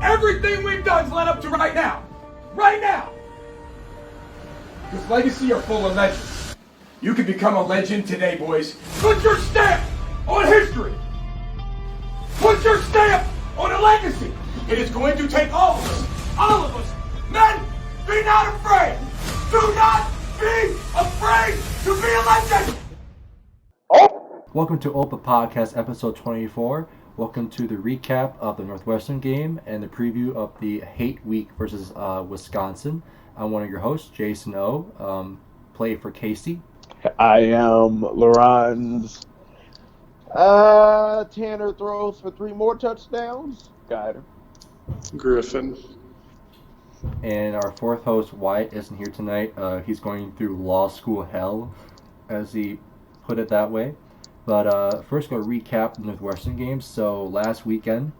Everything we've done's led up to right now. Right now. This legacy are full of legends. You can become a legend today, boys. Put your stamp on history. Put your stamp on a legacy. It is going to take all of us. All of us. Men, be not afraid. Do not be afraid to be a legend. Welcome to Opa Podcast episode 24. Welcome to the recap of the Northwestern game and the preview of the Hate Week versus Wisconsin. I'm one of your hosts, Jason O. Play for Casey. I am Larranz. Tanner throws for 3 more touchdowns. Guider. Griffin. And our fourth host, Wyatt, isn't here tonight. He's going through law school hell, as he put it that way. But first, going to recap the Northwestern games. So last weekend,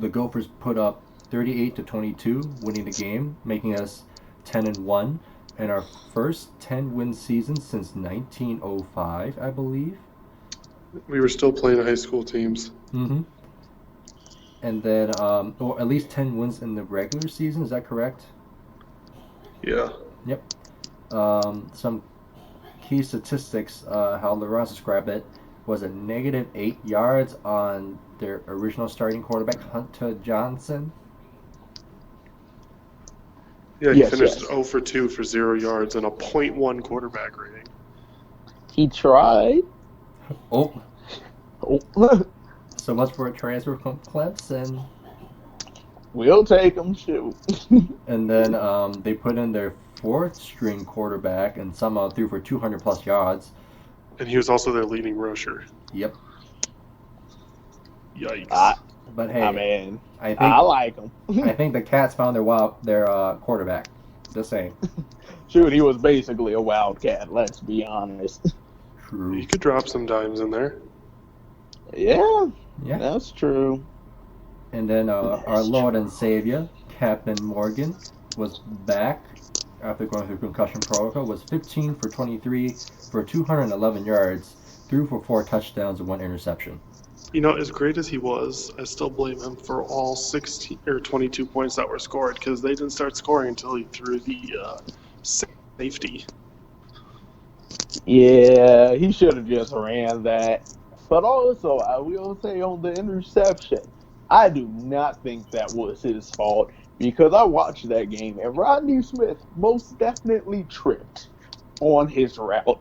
the Gophers put up 38-22, winning the game, making us 10-1, and our first 10-win season since 1905, I believe. We were still playing high school teams. Mm-hmm. And then, or at least 10 wins in the regular season. Is that correct? Yeah. Yep. Some key statistics, how Larranz described it, was a negative 8 yards on their original starting quarterback, Hunter Johnson. Yeah, he finished 0 for 2 for 0 yards and a .1 quarterback rating. He tried. Oh. So much for a transfer from Clemson. We'll take him, shoot. And then they put in their fourth-string quarterback and somehow threw for 200-plus yards. And he was also their leading rusher. Yep. Yikes. But hey, I mean, I like him. I think the Cats found their quarterback. Just saying. Shoot, he was basically a Wildcat, let's be honest. True. You could drop some dimes in there. Yeah, Yeah. that's true. And then our Lord and Savior, Captain Morgan, was back after going through concussion protocol, was 15 for 23 for 211 yards, threw for 4 touchdowns and 1 interception. You know, as great as he was, I still blame him for all 16 or 22 points that were scored because they didn't start scoring until he threw the safety. Yeah, he should have just ran that. But also, I will say on the interception, I do not think that was his fault because I watched that game and Rodney Smith most definitely tripped on his route.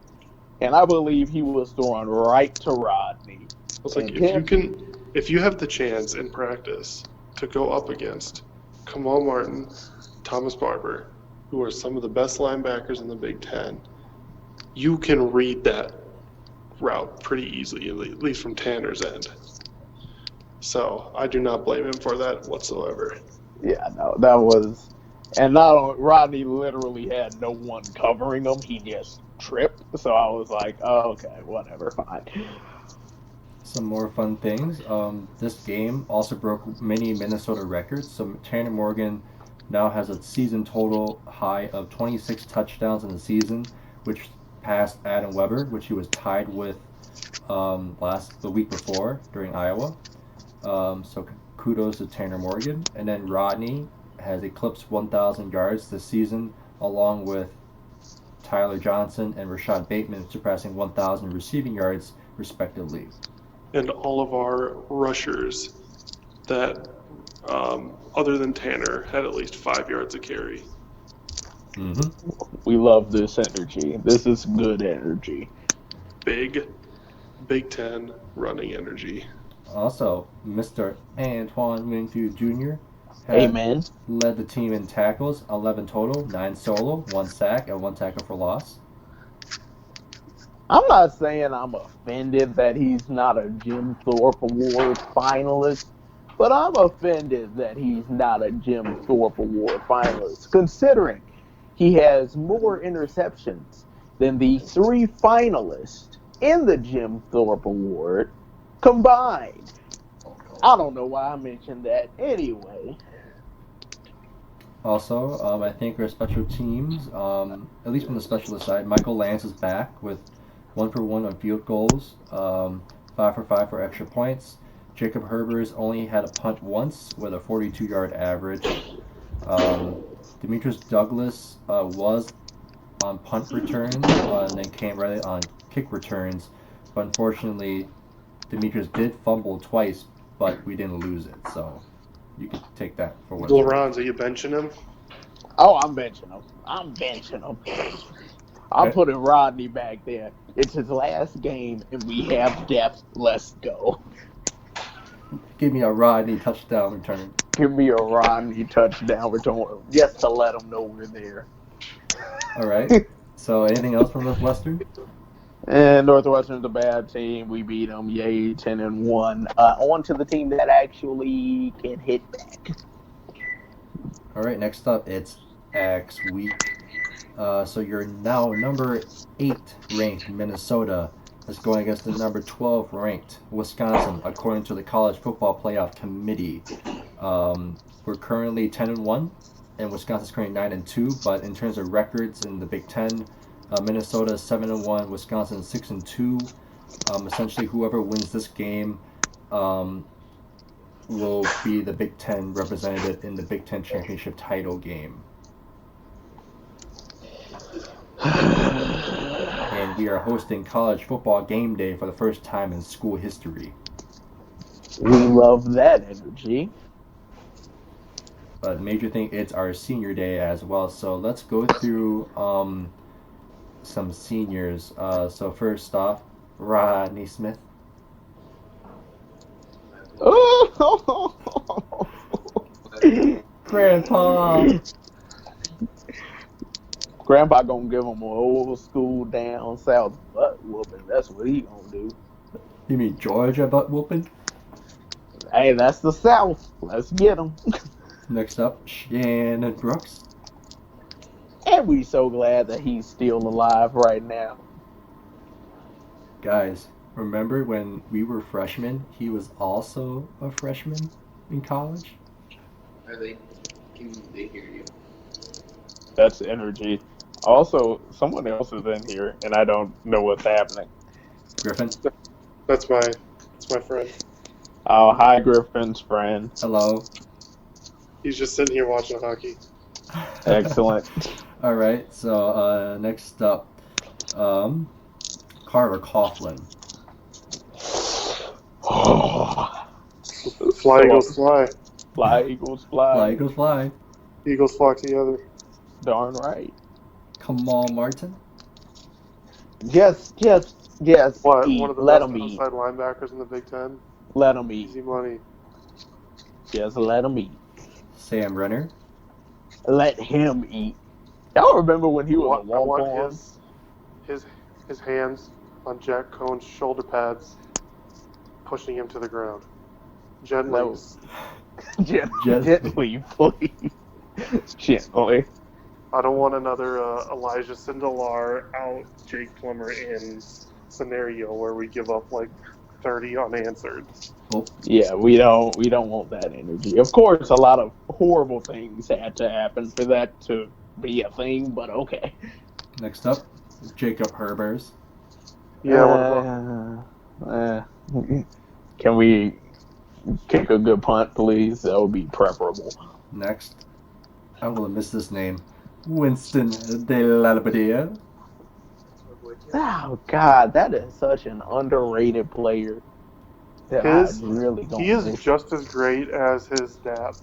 And I believe he was throwing right to Rodney. It's like if you have the chance in practice to go up against Kamal Martin, Thomas Barber, who are some of the best linebackers in the Big Ten, you can read that route pretty easily, at least from Tanner's end. So I do not blame him for that whatsoever. Yeah, no, that was, and not only Rodney literally had no one covering him, he just tripped. So I was like, oh, okay, whatever, fine. Some more fun things. This game also broke many Minnesota records. So Tanner Morgan now has a season total high of 26 touchdowns in the season, which passed Adam Weber, which he was tied with the week before during Iowa. So kudos to Tanner Morgan. And then Rodney has eclipsed 1,000 yards this season, along with Tyler Johnson and Rashad Bateman surpassing 1,000 receiving yards respectively. And all of our rushers that, other than Tanner, had at least 5 yards of carry. Mm-hmm. We love this energy. This is good energy. Big Ten running energy. Also, Mr. Antoine Winfield Jr. Amen. Led the team in tackles, 11 total, 9 solo, 1 sack, and 1 tackle for loss. I'm not saying I'm offended that he's not a Jim Thorpe Award finalist, but I'm offended that he's not a Jim Thorpe Award finalist, considering he has more interceptions than the 3 finalists in the Jim Thorpe Award combined. I don't know why I mentioned that anyway. Also, I think our special teams, at least from the specialist side, Michael Lance is back with 1 for 1 on field goals, 5 for 5 for extra points. Jacob Herbers only had a punt once with a 42-yard average. Demetrius Douglas was on punt returns and then came right on kick returns. But unfortunately, Demetrius did fumble twice, but we didn't lose it. So you could take that for what it's worth. Larranz, are you benching him? Oh, I'm benching him. I'm putting Rodney back there. It's his last game, and we have depth. Let's go. Give me a Rodney touchdown return. Give me a Rodney touchdown return just to let them know we're there. All right. So anything else from Northwestern? And Northwestern's a bad team. We beat them. Yay, 10-1. On to the team that actually can hit back. All right. Next up, it's X Week. So you're now number 8 ranked Minnesota is going against the number 12 ranked Wisconsin, according to the College Football Playoff Committee. We're currently 10-1, and Wisconsin's currently 9-2. But in terms of records in the Big Ten, Minnesota is 7-1, Wisconsin 6-2. Essentially, whoever wins this game will be the Big Ten representative in the Big Ten championship title game. And we are hosting college football game day for the first time in school history. We love that energy. But major thing, it's our senior day as well. So let's go through some seniors. So first off, Rodney Smith. Grandpa. Grandpa gonna give him an old school down south butt whooping. That's what he gonna do. You mean Georgia butt whooping? Hey, that's the South. Let's get him. Next up, Shannon Brooks. And we so glad that he's still alive right now. Guys, remember when we were freshmen, he was also a freshman in college? Are they? Can they hear you? That's energy. Also, someone else is in here, and I don't know what's happening. Griffin? That's my friend. Oh, hi, Griffin's friend. Hello. He's just sitting here watching hockey. Excellent. All right, so next up, Carter Coughlin. Fly, Eagles, fly. Fly, Eagles, fly. Fly, Eagles, fly. Eagles flock together. Darn right. Kamal Martin. Yes. What? Eat. One of the Let best him eat. outside linebackers in the Big Ten. Let him eat. Easy money. Just let him eat. Sam Renner. Let him eat. Y'all remember when he was a I want walk-on? his hands on Jack Cohn's shoulder pads, pushing him to the ground. Gently. That was gently, please. Gently. I don't want another Elijah Sindelar out, Jake Plummer in scenario where we give up like 30 unanswered. Oh, Yeah, we don't want that energy. Of course, a lot of horrible things had to happen for that to be a thing, but okay. next up, Jacob Herbers. Yeah, Can we kick a good punt, please? That would be preferable. Next, I'm going to miss this name. Winston De La Padilla. Oh, God, that is such an underrated player. He is just as great as his dad.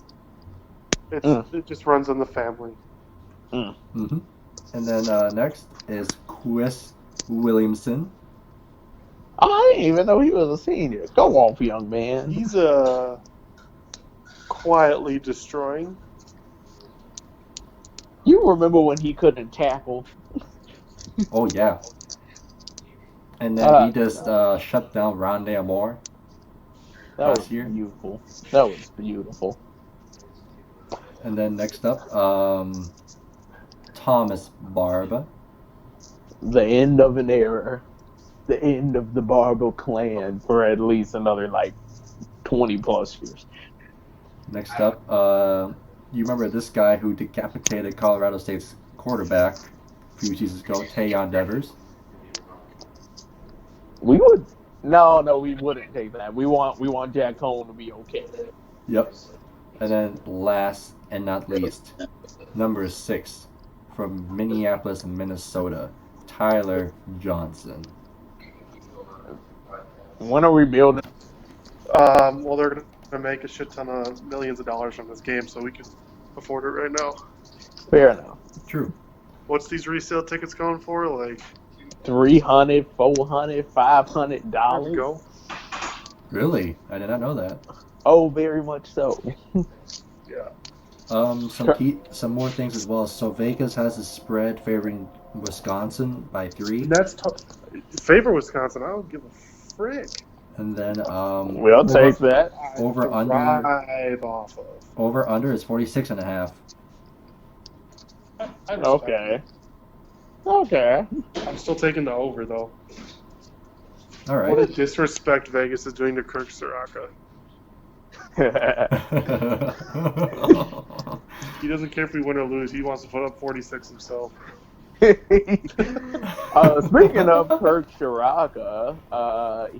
It just runs in the family. Mm-hmm. And then next is Chris Williamson. I didn't even know he was a senior. Go off, young man. He's quietly destroying. You remember when he couldn't tackle? Oh, yeah. And then he just shut down Rondé Moore. That was last year. beautiful. That was beautiful. And then next up, Thomas Barba. The end of an era. The end of the Barber clan for at least another, 20 plus years. Next up, you remember this guy who decapitated Colorado State's quarterback a few seasons ago, Tayon Devers. We would No, we wouldn't take that. We want Jack Cohn to be okay. Yep. And then last and not least, number 6 from Minneapolis, Minnesota, Tyler Johnson. When are we building? Well, they're going to make a shit ton of millions of dollars from this game, so we can afford it right now. Fair enough. True. What's these resale tickets going for? Like $300, $400, $500. there we go. Really? I did not know that. Oh, very much so. Yeah. Some more things as well. So Vegas has a spread favoring Wisconsin by 3. That's tough. Favor Wisconsin. I don't give a frick. And then We'll take that. over under Drive off of. over under is 46.5. Okay. Okay. I'm still taking the over though. All What a right. disrespect Vegas is doing to Kirk Soraka. He doesn't care if we win or lose. He wants to put up 46 himself. Speaking of Kirk Shiraka,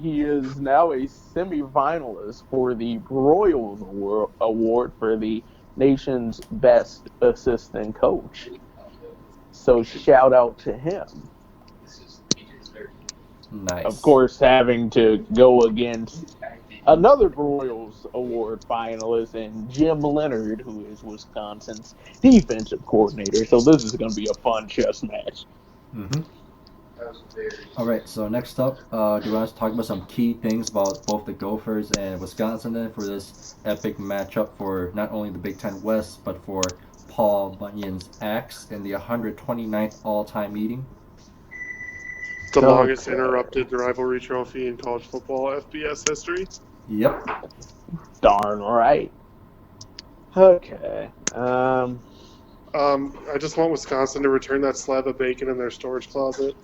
he is now a semifinalist for the Broyles Award for the nation's best assistant coach. So shout out to him. Nice. Of course, having to go against another Broyles Award finalist and Jim Leonard, who is Wisconsin's defensive coordinator. So this is going to be a fun chess match. Mm-hmm. All right. So next up, do you want us to talk about some key things about both the Gophers and Wisconsin then for this epic matchup for not only the Big Ten West but for Paul Bunyan's axe in the 129th all-time meeting? The longest interrupted rivalry trophy in college football FBS history. Yep. Darn right. Okay. I just want Wisconsin to return that slab of bacon in their storage closet.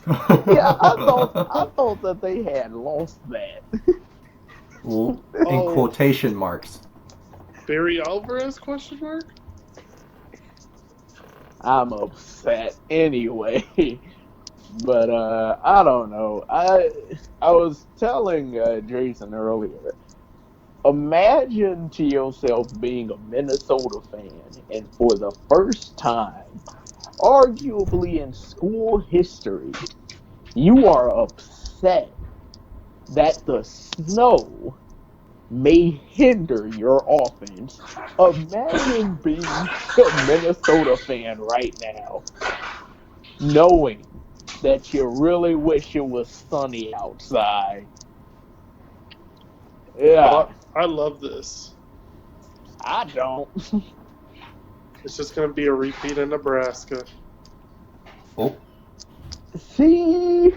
Yeah, I thought that they had lost that. Well, in quotation marks. Barry Alvarez? Question mark. I'm upset anyway. But I don't know. I was telling Jason earlier. Imagine to yourself being a Minnesota fan, and for the first time, arguably in school history, you are upset that the snow may hinder your offense. Imagine being a Minnesota fan right now, knowing that you really wish it was sunny outside. Yeah. I love this. I don't. It's just going to be a repeat in Nebraska. Oh. See?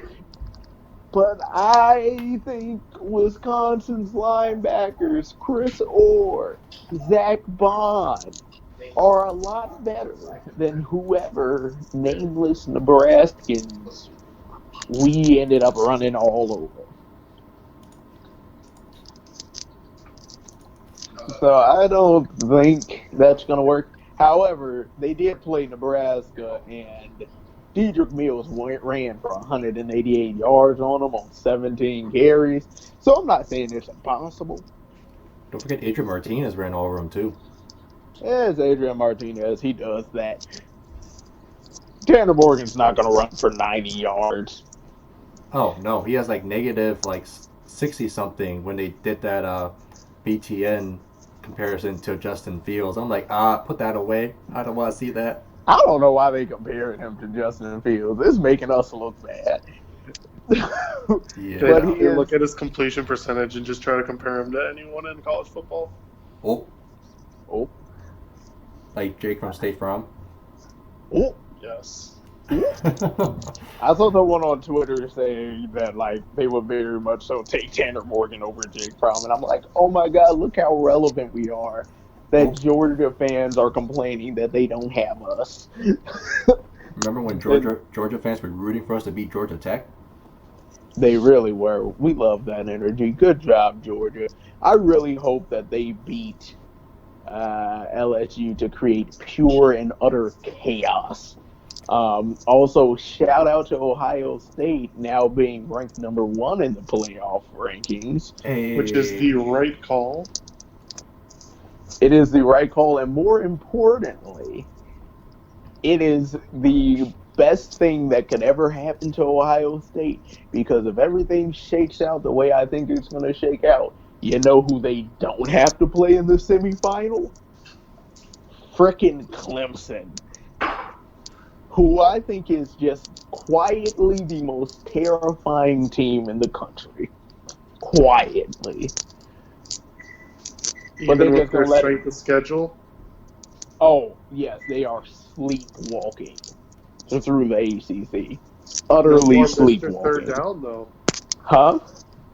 But I think Wisconsin's linebackers, Chris Orr, Zach Bond, are a lot better than whoever nameless Nebraskans we ended up running all over. So I don't think that's going to work. However, they did play Nebraska, and Dedrick Mills ran for 188 yards on them on 17 carries. So I'm not saying it's impossible. Don't forget Adrian Martinez ran all over him too. As Adrian Martinez, he does that. Tanner Morgan's not going to run for 90 yards. Oh no, he has like negative 60 something when they did that BTN comparison to Justin Fields. I'm like, put that away. I don't want to see that. I don't know why they compared him to Justin Fields. It's making us look bad. Yeah. But They look at his completion percentage and just try to compare him to anyone in college football. Oh, like Jake from State Farm. Oh. Yes. I saw someone on Twitter saying that they would very much so take Tanner Morgan over Jake Fromm, and I'm like, oh my god, look how relevant we are. That Georgia fans are complaining that they don't have us. Remember when Georgia fans were rooting for us to beat Georgia Tech? They really were. We love that energy. Good job, Georgia. I really hope that they beat LSU to create pure and utter chaos Also, shout out to Ohio State now being ranked number 1 in the playoff rankings. Which is the right call. It is the right call, and more importantly, it is the best thing that could ever happen to Ohio State, because if everything shakes out the way I think it's going to shake out, you know who they don't have to play in the semifinal? Frickin' Clemson, who I think is just quietly the most terrifying team in the country. Quietly. But they Even just with their gonna let strength of schedule. Oh, yes, they are sleepwalking through the ACC. No Utterly more Mr. sleepwalking. Third Down, though. Huh?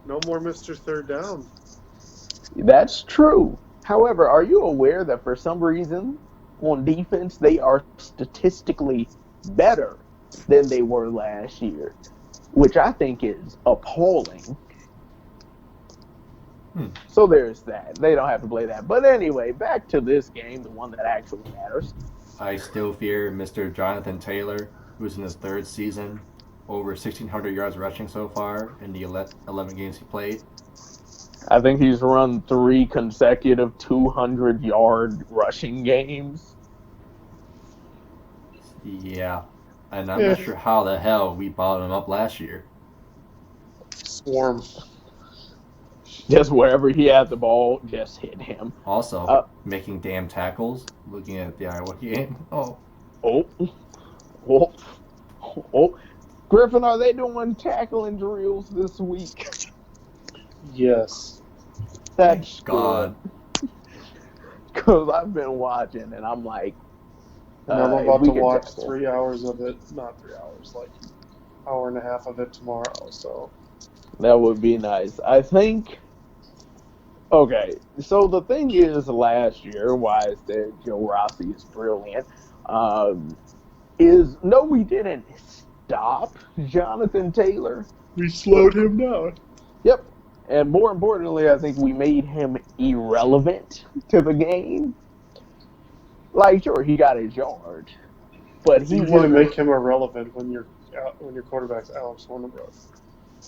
No more Mr. Third Down. That's true. However, are you aware that for some reason on defense they are statistically better than they were last year, which I think is appalling. So there's that. They don't have to play that. But anyway, back to this game, the one that actually matters. I still fear Mr. Jonathan Taylor, who's in his 3rd season, over 1,600 yards rushing so far in the 11 games he played. I think he's run 3 consecutive 200-yard rushing games. Yeah, and I'm not sure how the hell we bottled him up last year. Swarm. Just wherever he had the ball, just hit him. Also, making damn tackles, looking at the Iowa game. Oh. Griffin, are they doing tackling drills this week? Yes. That's God. Because I've been watching, and I'm like... And I'm about to watch 3 hours of it. Not 3 hours, like hour and a half of it tomorrow, so... That would be nice. I think... Okay, so the thing is, last year, why I said Joe Rossi is brilliant, is no, we didn't stop Jonathan Taylor. We slowed him down. Yep. And more importantly, I think we made him irrelevant to the game. Like, sure, he got his yard, but he You want to make him irrelevant when your quarterback's Alex Hornibrook.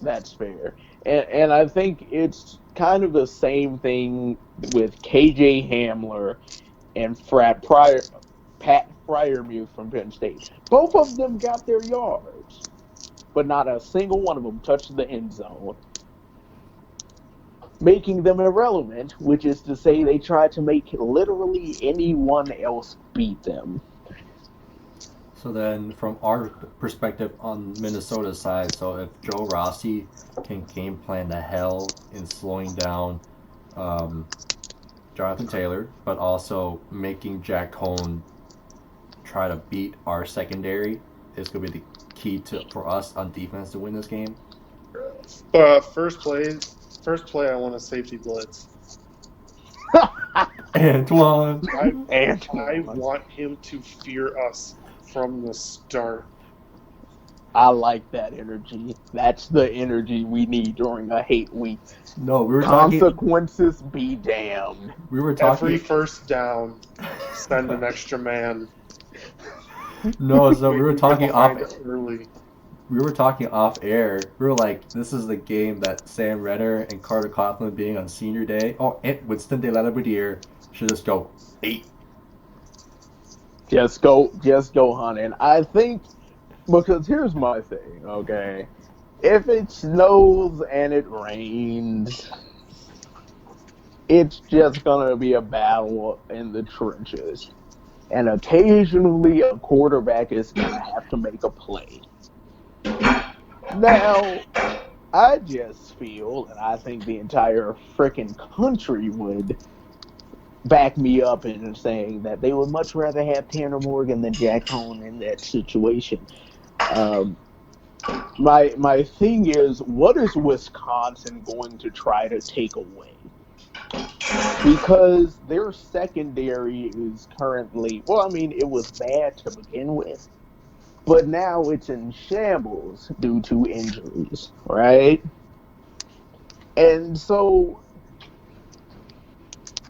That's fair. And I think it's kind of the same thing with KJ Hamler and Pat Fryermuth from Penn State. Both of them got their yards, but not a single one of them touched the end zone, making them irrelevant, which is to say they tried to make literally anyone else beat them. So then, from our perspective on Minnesota's side, so if Joe Rossi can game plan the hell in slowing down Jonathan Taylor, but also making Jack Cohn try to beat our secondary, is going to be the key for us on defense to win this game. First play, I want a safety blitz. Antoine! I want him to fear us from the start. I like that energy. That's the energy we need during a hate week. No, we were Consequences be damned. We were talking. Every first down, send an extra man. No, so we were talking off. Early. We were talking off air. We were like, this is the game that Sam Renner and Carter Coughlin being on senior day. Oh, and Winston De La Boudier should just go 8. Just go hunting. I think, because here's my thing, okay? If it snows and it rains, it's just going to be a battle in the trenches. And occasionally a quarterback is going to have to make a play. Now, I just feel, and I think the entire freaking country would back me up in saying that they would much rather have Tanner Morgan than Jack Cohn in that situation. My thing is, what is Wisconsin going to try to take away? Because their secondary is currently, well, I mean, it was bad to begin with, but now it's in shambles due to injuries, right? And so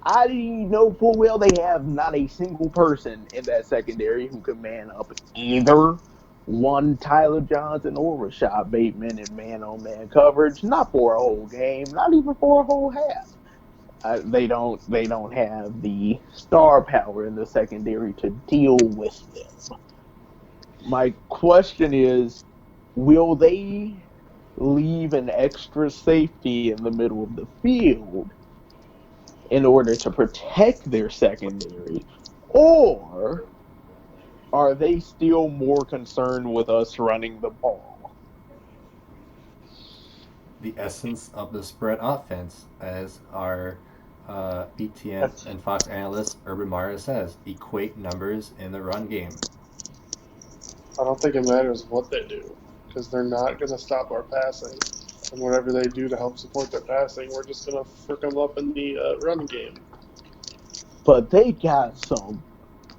I know full well they have not a single person in that secondary who can man up either one Tyler Johnson or Rashad Bateman in man-on-man coverage. Not for a whole game, not even for a whole half. They don't have the star power in the secondary to deal with them. My question is, will they leave an extra safety in the middle of the field in order to protect their secondary, or are they still more concerned with us running the ball? The essence of the spread offense, as our BTN and Fox analyst Urban Meyer says, equate numbers in the run game. I don't think it matters what they do, because they're not going to stop our passing. And whatever they do to help support their passing, we're just going to frick them up in the run game. But they got some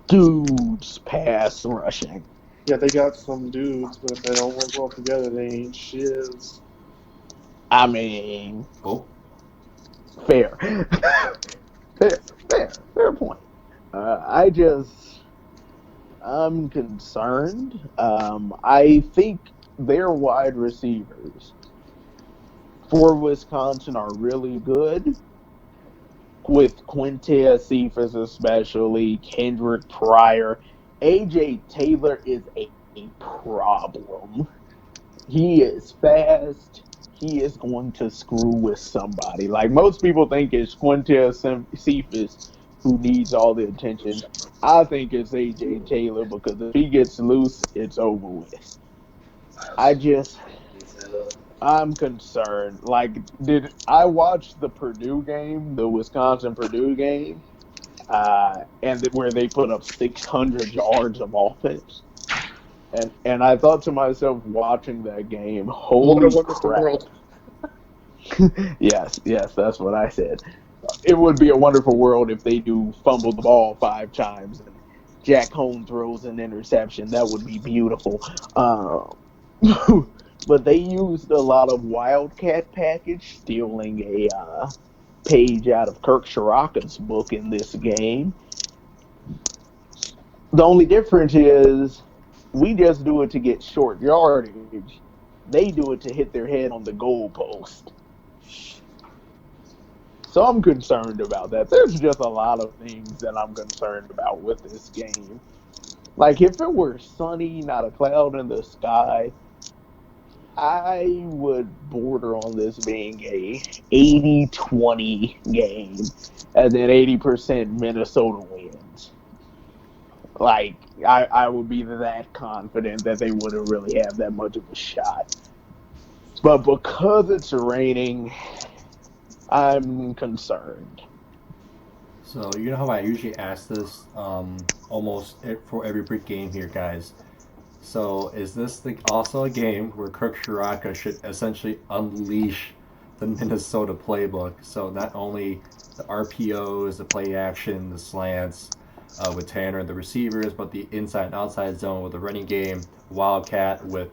dudes pass rushing. Yeah, they got some dudes, but if they don't work well together, they ain't shiz. I mean, Oh, fair. fair point. I'm concerned. I think their wide receivers for Wisconsin are really good, with Quintez Cephas especially, Kendrick Pryor. A.J. Taylor is a problem. He is fast. He is going to screw with somebody. Like, most people think it's Quintez Cephas who needs all the attention. I think it's A.J. Taylor, because if he gets loose, it's over with. I'm concerned. Like, did I watch the Purdue game, the Wisconsin-Purdue game, and where they put up 600 yards of offense? And I thought to myself watching that game, holy crap. Yes, that's what I said. It would be a wonderful world if they do fumble the ball 5 times and Jack Holmes throws an interception. That would be beautiful. But they used a lot of Wildcat package, stealing a page out of Kirk Shiraka's book in this game. The only difference is we just do it to get short yardage. They do it to hit their head on the goalpost. So I'm concerned about that. There's just a lot of things that I'm concerned about with this game. Like, if it were sunny, not a cloud in the sky, I would border on this being a 80-20 game, and then 80% Minnesota wins. Like, I would be that confident that they wouldn't really have that much of a shot. But because it's raining, I'm concerned. so you know how I usually ask this almost for every big game here, guys. So is this also a game where Kirk Shiraka should essentially unleash the Minnesota playbook? So not only the RPOs, the play action, the slants with Tanner and the receivers, but the inside and outside zone with the running game, Wildcat with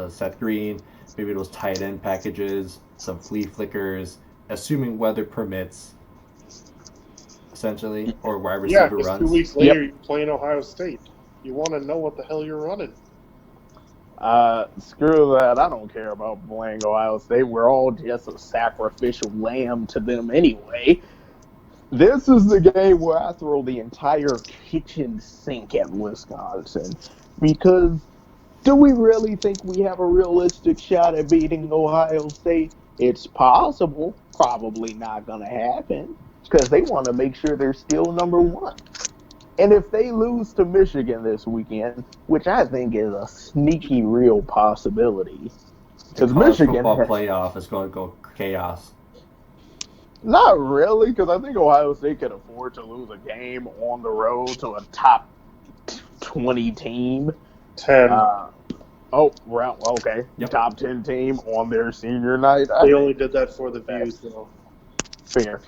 Seth Green, maybe those tight end packages, some flea flickers, assuming weather permits, essentially, or wide receiver because runs. 2 weeks later, you're playing Ohio State. You want to know what the hell you're running. Screw that. I don't care about playing Ohio State. We're all just a sacrificial lamb to them anyway. This is the game where I throw the entire kitchen sink at Wisconsin. Because do we really think we have a realistic shot at beating Ohio State? It's possible. Probably not going to happen. Because they want to make sure they're still number one. And if they lose to Michigan this weekend, which I think is a sneaky real possibility, because Michigan football playoff is going to go chaos. Not really, because I think Ohio State can afford to lose a game on the road to a top 20 team. 10. Okay. Yep. Top 10 team on their senior night. They only did that for the views, though. Fair.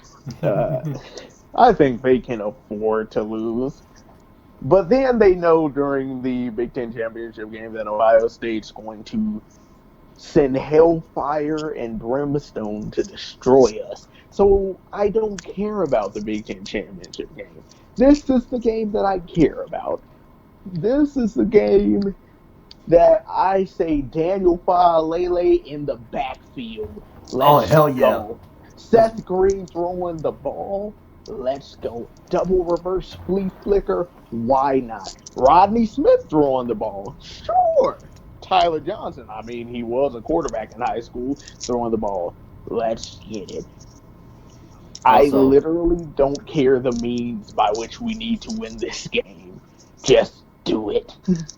I think they can afford to lose. But then they know during the Big Ten championship game that Ohio State's going to send hellfire and brimstone to destroy us. So I don't care about the Big Ten championship game. This is the game that I care about. This is the game that I say Daniel Faalele in the backfield. Let's hell yeah. go. Seth Green throwing the ball. Let's go. Double reverse flea flicker. Why not? Rodney Smith throwing the ball. Sure. Tyler Johnson. I mean, he was a quarterback in high school throwing the ball. Let's get it. I literally don't care the means by which we need to win this game. Just do it.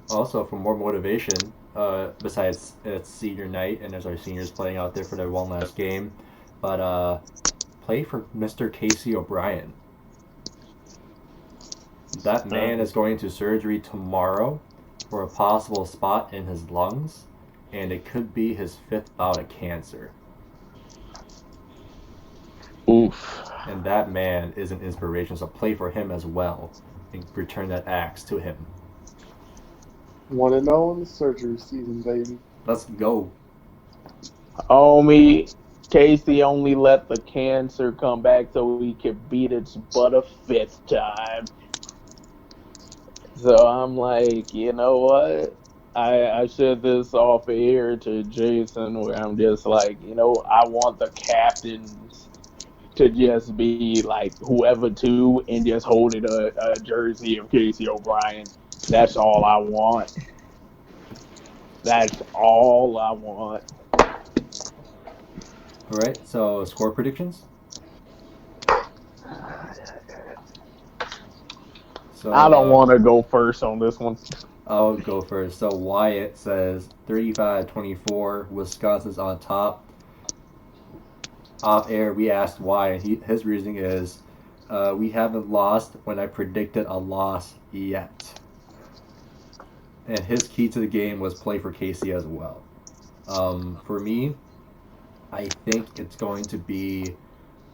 Also, for more motivation, besides it's senior night and there's our seniors playing out there for their one last game, but play for Mr. Casey O'Brien. That man is going to surgery tomorrow for a possible spot in his lungs, and it could be his 5th bout of cancer. Oof. And that man is an inspiration, so play for him as well and return that axe to him. 1-0 in the surgery season, baby. Let's go. Homie, Casey only let the cancer come back so he could beat its butt a 5th time. So I'm like, you know what? I said this off air to Jason where I'm just like, you know, I want the captains to just be like whoever two and just holding a jersey of Casey O'Brien. That's all I want. That's all I want. All right, so score predictions? So, I don't want to go first on this one. I'll go first. So Wyatt says 35-24, Wisconsin's on top. Off air, we asked why, and his reasoning is, we haven't lost when I predicted a loss yet. And his key to the game was play for Casey as well. For me, I think it's going to be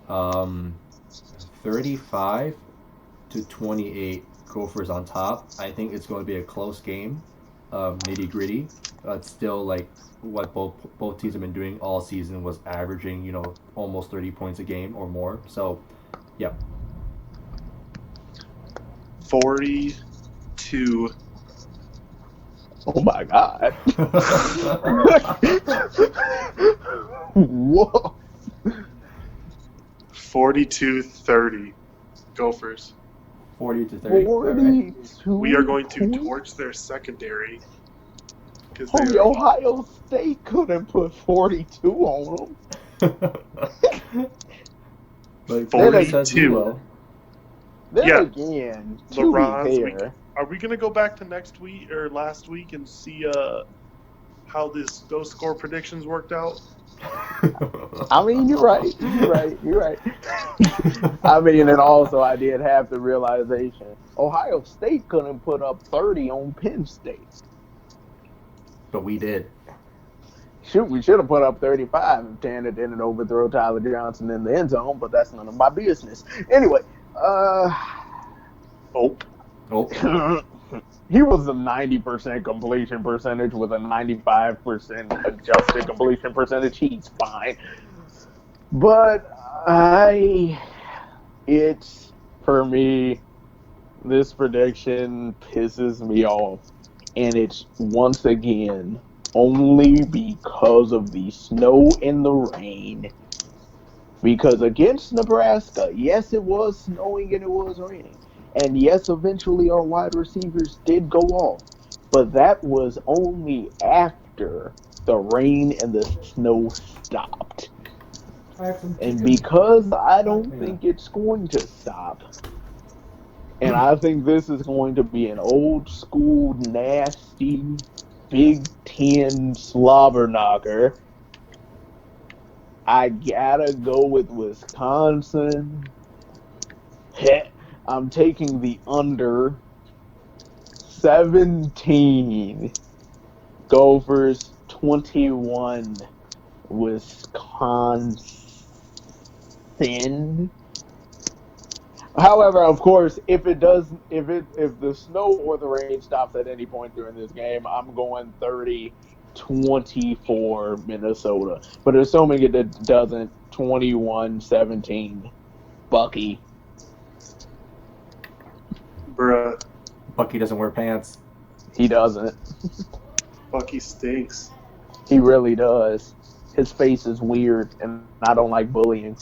35-28, Gophers on top. I think it's going to be a close game, nitty gritty. It's still like what both teams have been doing all season was averaging, almost 30 points a game or more. So, yep. 42. Oh my God. Whoa. 42-30. Gophers. 40-30. 42. We are going to torch their secondary. Homie, Ohio State couldn't put 42 on them. But 42. Then Yeah. again, to Larranz, be fair, are we going to go back to next week or last week and see how those score predictions worked out? I mean, you're right. I mean, and also I did have the realization Ohio State couldn't put up 30 on Penn State. But we did. Shoot, we should have put up 35 if Tanner didn't overthrow Tyler Johnson in the end zone, but that's none of my business. Anyway, he was a 90% completion percentage with a 95% adjusted completion percentage. He's fine. But for me, this prediction pisses me off. And it's once again only because of the snow and the rain. Because against Nebraska, yes, it was snowing and it was raining. And yes, eventually our wide receivers did go off. But that was only after the rain and the snow stopped. And because I don't think it's going to stop, and I think this is going to be an old school, nasty, Big Ten slobber knocker, I gotta go with Wisconsin. I'm taking the under 17. Gophers 21. Wisconsin. However, of course, if the snow or the rain stops at any point during this game, I'm going 30-24 Minnesota. But assuming it doesn't, 21-17. Bucky. Bruh, Bucky doesn't wear pants. He doesn't. Bucky stinks. He really does. His face is weird, and I don't like bullying.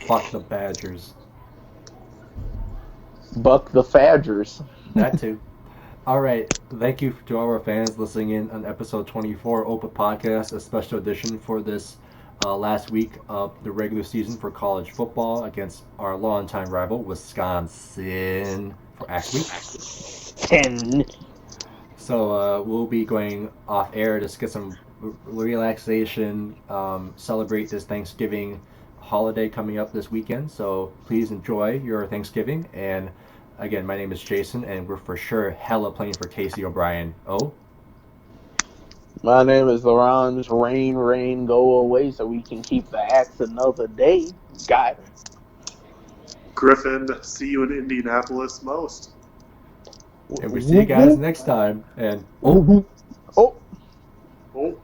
Fuck the Badgers. Buck the Fadgers. That too. All right. Thank you to all our fans listening in on episode 24 Open Podcast, a special edition for this last week of the regular season for college football against our longtime rival, Wisconsin, for Act Week. 10. So we'll be going off air to get some relaxation, celebrate this Thanksgiving holiday coming up this weekend. So please enjoy your Thanksgiving. And again, my name is Jason, and we're for sure hella playing for Casey O'Brien. Oh? My name is Larranz. Rain, go away so we can keep the axe another day. Guider. Griffin, see you in Indianapolis most. And we see you guys next time. And oh. Oh. Oh.